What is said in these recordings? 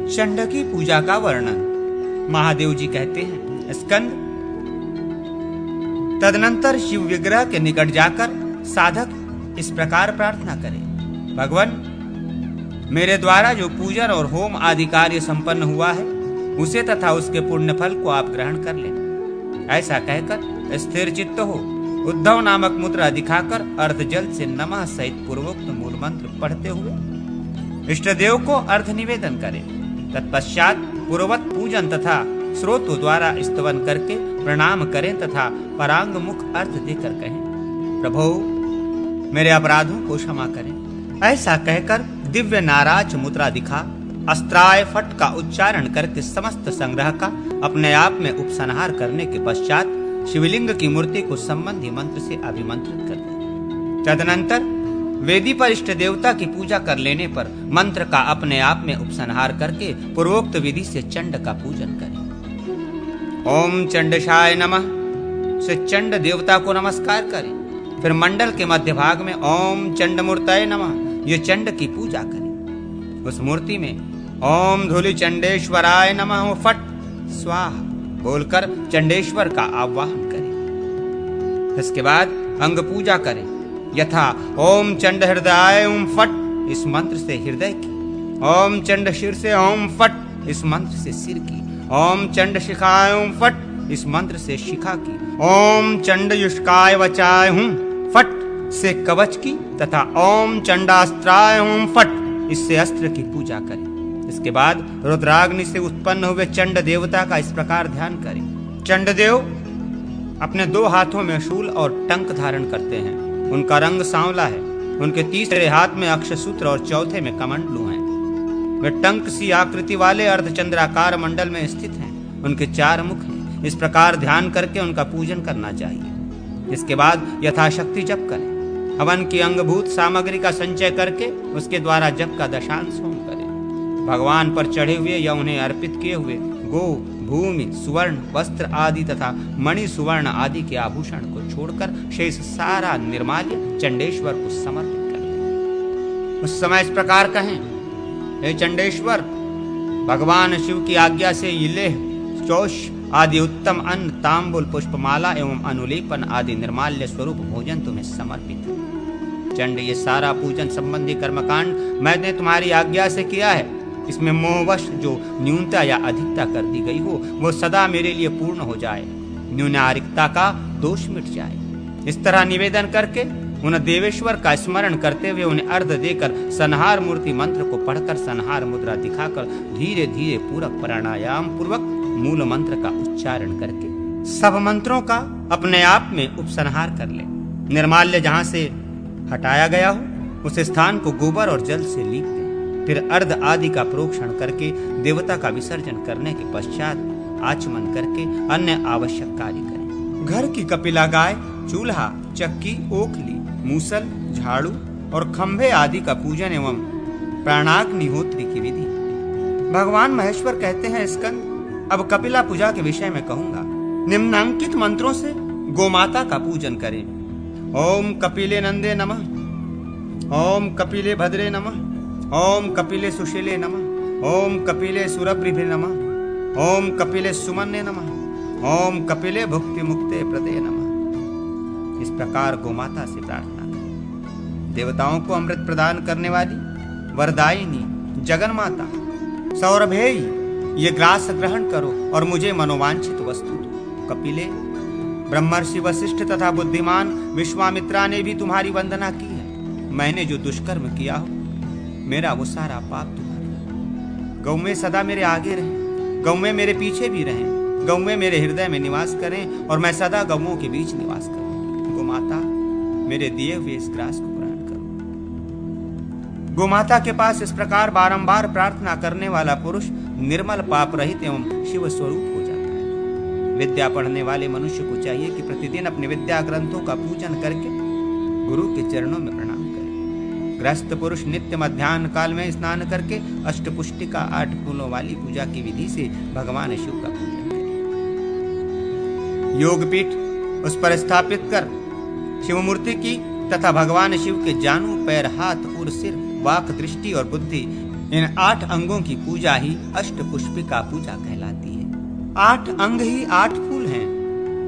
चंड की पूजा का वर्णन। महादेव जी कहते हैं, स्कंद, तदनंतर शिव विग्रह के निकट जाकर साधक इस प्रकार प्रार्थना करे, भगवान, मेरे द्वारा जो पूजन और होम आदि कार्य संपन्न हुआ है उसे तथा उसके पुण्य फल को आप ग्रहण कर लें। ऐसा कहकर स्थिर चित्त हो उद्धव नामक मुद्रा दिखाकर अर्ध जल से नमः सहित पूर्वोक्त मूल मंत्र पढ़ते हुए इष्ट देव को अर्ध निवेदन करें। तत्पश्चात पूर्ववत पूजन तथा स्रोतों द्वारा स्तवन करके प्रणाम करें तथा परांग मुख अर्थ देकर कहें, प्रभु मेरे अपराधों को क्षमा करें। ऐसा कहकर दिव्य नाराज मुद्रा दिखा अस्त्राय फट का उच्चारण करके समस्त संग्रह का अपने आप में उपसंहार करने के पश्चात शिवलिंग की मूर्ति को संबंधी मंत्र से अभिमंत्रित कर दे। तदनंतर वेदी पर इष्ट देवता की पूजा कर लेने पर मंत्र का अपने आप में उपसंहार करके पूर्वोक्त विधि से चंड का पूजन करें। ओम चंडशाय नमः से चंड देवता को नमस्कार करें। फिर मंडल के मध्य भाग में ओम चंडमूर्तये नमः ये चंड की पूजा करें। उस मूर्ति में ओम धूलि चंडेश्वराय नमः फट स्वाहा बोलकर चंडेश्वर का आवाहन करें। इसके बाद अंग पूजा करें, यथा ओम चंड हृदयाय ओम फट इस मंत्र से हृदय की, ओम चंड शिर से ओम फट इस मंत्र से सिर की, ओम चंड शिखाय ओम फट इस मंत्र से शिखा की, ओम चंड युष्काय वचाय हूं फट से कवच की तथा ओम चंडास्त्राय ओम फट इससे अस्त्र की पूजा करें। इसके बाद रुद्राग्नि से उत्पन्न हुए चंड देवता का इस प्रकार ध्यान करें। चंड देव अपने दो हाथों में शूल और टंक धारण करते हैं। उनका रंग सांवला है। उनके तीसरे हाथ में अक्षसूत्र और चौथे में कमंडलू हैं। वे टंक सी आकृति वाले अर्धचंद्राकार मंडल में स्थित हैं। उनके 4 मुख हैं। इस प्रकार ध्यान करके उनका पूजन करना चाहिए। इसके बाद यथाशक्ति जप करें। हवन की अंगभूत सामग्री का संचय करके उसके द्वारा जप का दशांश होम करें। भगवान पर चढ़े हुए या उन्हें अर्पित किए हुए गो, भूमि, सुवर्ण, वस्त्र आदि तथा मणि सुवर्ण आदि के आभूषण को छोड़कर शेष सारा निर्माल्य चंडेश्वर को समर्पित करें। उस समय इस प्रकार कहें, हे चंडेश्वर, भगवान शिव की आज्ञा से ये लेह, चौष आदि उत्तम अन्न, तांबुल, पुष्पमाला एवं अनुलेपन आदि निर्माल्य स्वरूप भोजन तुम्हें समर्पित है। चंड, ये सारा पूजन संबंधी कर्मकांड मैंने तुम्हारी आज्ञा से किया है। इसमें मोहवश जो न्यूनता या अधिकता कर दी गई हो वो सदा मेरे लिए पूर्ण हो जाए, न्यूनारिकता का दोष मिट जाए। इस तरह निवेदन करके उन देवेश्वर का स्मरण करते हुए उन्हें अर्घ देकर संहार मूर्ति मंत्र को पढ़कर संहार मुद्रा दिखाकर धीरे धीरे पूरक प्राणायाम पूर्वक मूल मंत्र का उच्चारण करके सब मंत्रों का अपने आप में उपसंहार कर ले। निर्माल्य जहां से हटाया गया हो उस स्थान को गोबर और जल से लीप दें। फिर अर्ध आदि का प्रोक्षण करके देवता का विसर्जन करने के पश्चात आचमन करके अन्य आवश्यक कार्य करें। घर की कपिला गाय, चूल्हा, चक्की, ओखली, मूसल, झाड़ू और खंभे आदि का पूजन एवं प्राणाग्निहोत्री की विधि। भगवान महेश्वर कहते हैं, स्कंद, अब कपिला पूजा के विषय में कहूंगा। निम्नांकित मंत्रों से गोमाता का पूजन करें। ओम कपिले नंदे नमः, ओम कपिले भद्रे नमः, ओम कपिले सुशीले नमः, ओम कपिले सुरभ्रिभे नमः, ओम कपिले सुमन्ये नमः, ओम कपिले भुक्ति मुक्ते प्रदे नमः। इस प्रकार गोमाता से प्रार्थना करें। देवताओं को अमृत प्रदान करने वाली वरदायिनी जगन्माता, सौरभेयी, ये ग्रास ग्रहण करो और मुझे मनोवांछित वस्तु दो। कपिले, ब्रह्मर्षि वशिष्ठ तथा बुद्धिमान विश्वामित्रा ने भी तुम्हारी वंदना की है। मैंने जो दुष्कर्म किया हो मेरा वो सारा पाप तुम्हारा। गौ में सदा मेरे आगे रहें, गौ में मेरे पीछे भी रहें, गौ में मेरे हृदय में निवास करें और मैं सदा गौओं के बीच निवास करूं। गोमाता, मेरे दिए हुए इस ग्रास को ग्रहण करो। गोमाता के पास इस प्रकार बारंबार प्रार्थना करने वाला पुरुष निर्मल पाप रहित एवं शिव स्वरूप हो जाता है। विद्या पढ़ने वाले मनुष्य को चाहिए कि प्रतिदिन अपने विद्या ग्रंथों का पूजन करके गुरु के चरणों में प्रणाम करे। गृहस्थ पुरुष नित्य मध्याह्न काल में स्नान करके अष्टपुष्टि का 8 फूलों वाली पूजा की विधि से भगवान शिव का पूजन करे। योगपीठ उस पर स्थापित कर शिव मूर्ति की तथा भगवान शिव के जानू, पैर, हाथ और सिर, वाक, दृष्टि और बुद्धि इन 8 अंगों की पूजा ही अष्टपुष्पिका पूजा कहलाती है। 8 अंग ही 8 फूल हैं।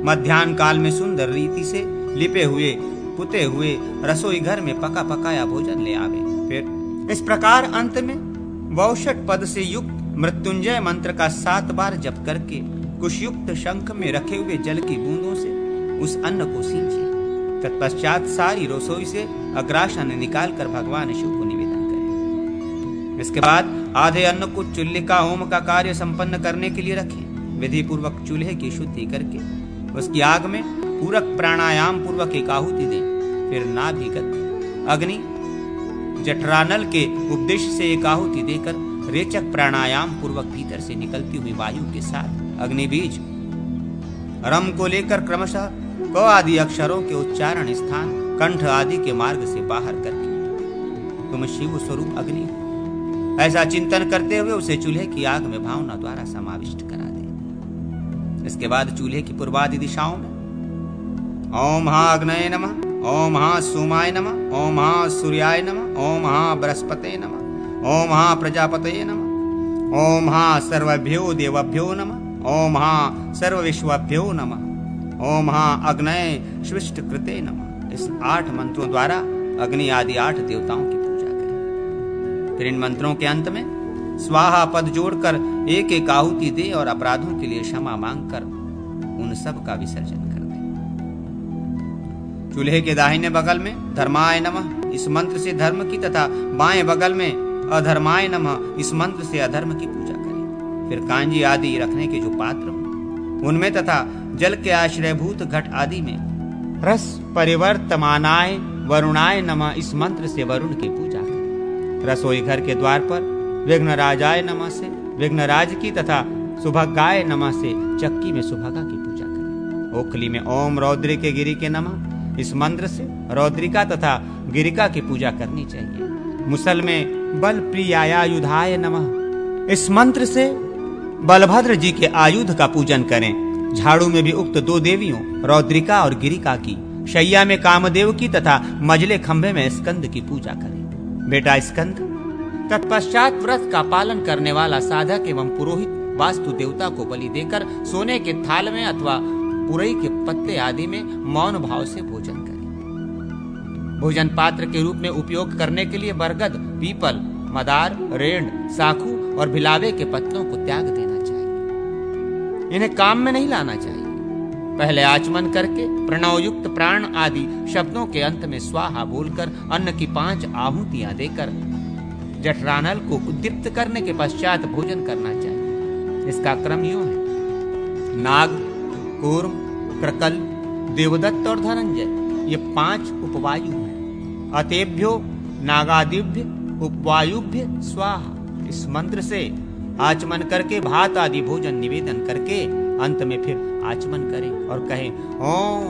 मध्याह्न काल में सुंदर रीति से लिपे हुए पुते हुए रसोई घर में पका पकाया भोजन ले आवे। फिर इस प्रकार अंत में वौषट पद से युक्त मृत्युंजय मंत्र का 7 बार जप करके कुशयुक्त शंख में रखे हुए जल की बूंदों से उस अन्न को सींचे। तत्पश्चात सारी रसोई से अग्रासन निकालकर भगवान शिव को निवेदन करें। इसके बाद आधे अन्न को चुल्लिका होम का कार्य संपन्न करने के लिए रखें। विधि पूर्वक चूल्हे की शुद्धि करके उसकी आग में पूरक प्राणायाम पूर्वक एक आहुति दें। फिर नाभिगत अग्नि जठरानल के उपदेश से एक आहुति देकर रेचक प्राणायाम पूर्वक भीतर से निकलती हुई वायु के साथ अग्नि बीज रम को लेकर क्रमशः क आदि अक्षरों के उच्चारण स्थान कंठ आदि के मार्ग से बाहर करके तुम शिव स्वरूप अग्नि हो, ऐसा चिंतन करते हुए उसे चूल्हे की आग में भावना द्वारा समाविष्ट करा दे। इसके बाद चूल्हे की पूर्वादि दिशाओं में ओम हा अग्नये नमः, ओम हा सोमाय नमः, ओम हा सूर्याय नमः, ओम हा बृहस्पते नमः, ओम हा प्रजापतये नमः, ओम हा सर्वभ्यो देवभ्यो नमः, ओम हा सर्वविश्वभ्यो नमः, ओम हा अग्नये सृष्ट कृते नमः। इस 8 मंत्रों द्वारा अग्नि आदि 8 देवताओं की पूजा करें। फिर इन मंत्रों के अंत में स्वाहा पद जोड़कर एक एक आहुति दे और अपराधों के लिए क्षमा मांगकर उन सब का विसर्जन कर दे। चूल्हे के दाहिने बगल में धर्माय नमः इस मंत्र से धर्म की तथा बाएं बगल में अधर्माय नमः इस मंत्र से अधर्म की पूजा करें। फिर कांजी आदि रखने के जो पात्र हों उनमें तथा जल के आश्रयभूत घट आदि में रस परिवर्तमानाय वरुणाय नमः इस मंत्र से वरुण की पूजा करें। रसोई घर के द्वार पर विघ्नराजाय नमः से विघ्नराज की तथा सुभगाय नमः से चक्की में सुभगा की पूजा करें। ओखली में ओम रौद्रिके गिरि के नमः इस मंत्र से रौद्रिका तथा गिरिका की पूजा करनी चाहिए। मुसल में बल प्रियायुधाय नमः इस मंत्र से बलभद्र जी के आयुध का पूजन करें। झाड़ू में भी उक्त 2 देवियों रौद्रिका और गिरिका की, शैया में कामदेव की तथा मजले खंभे में स्कंद की पूजा करें। बेटा स्कंद तत्पश्चात व्रत का पालन करने वाला साधक एवं पुरोहित वास्तु देवता को बलि देकर सोने के थाल में अथवा पुरई के पत्ते आदि में मौन भाव से भोजन करें। भोजन पात्र के रूप में उपयोग करने के लिए बरगद, पीपल, मदार, रेंड, साखू और भिलावे के पत्तों को त्याग देना चाहिए। इन्हें काम में नहीं लाना चाहिए। पहले आचमन करके प्रणव युक्त प्राण आदि शब्दों के अंत में स्वाहा बोलकर अन्न की 5 आहुतियां देकर जठरानल को उद्दीप्त करने के पश्चात भोजन करना चाहिए। इसका क्रम यूं है: नाग, कूर्म, क्रकल, देवदत्त और धनंजय ये 5 उपवायु हैं। अतेभ्यो नागादिभ्य उपवायुभ्य स्वाहा इस मंत्र से आचमन करके भात आदि भोजन निवेदन करके अंत में फिर आचमन करें और कहें ओम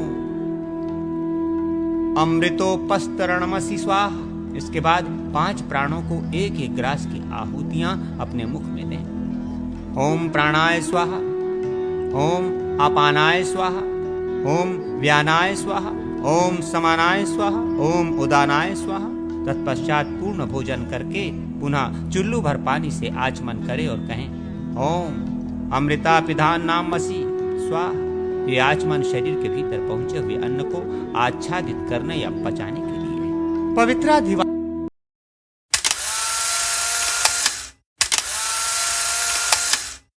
अमृतोपस्तरणमसि स्वाहा। इसके बाद 5 प्राणों को एक एक ग्रास की आहुतियां अपने मुख में दें। ओम प्राणाय स्वाहा, ओम अपानाय स्वाहा, ओम व्यानाय स्वाहा, ओम समानाय स्वाहा, ओम उदानाय स्वाहा। तत्पश्चात पूर्ण भोजन करके पुनः चुल्लू भर पानी से आचमन करें और कहें ओम अमृता पिधान नामसि स्वाहा। ये आचमन शरीर के भीतर पहुंचे हुए अन्न को आच्छादित करने या पचाने के लिए है। पवित्राधिवास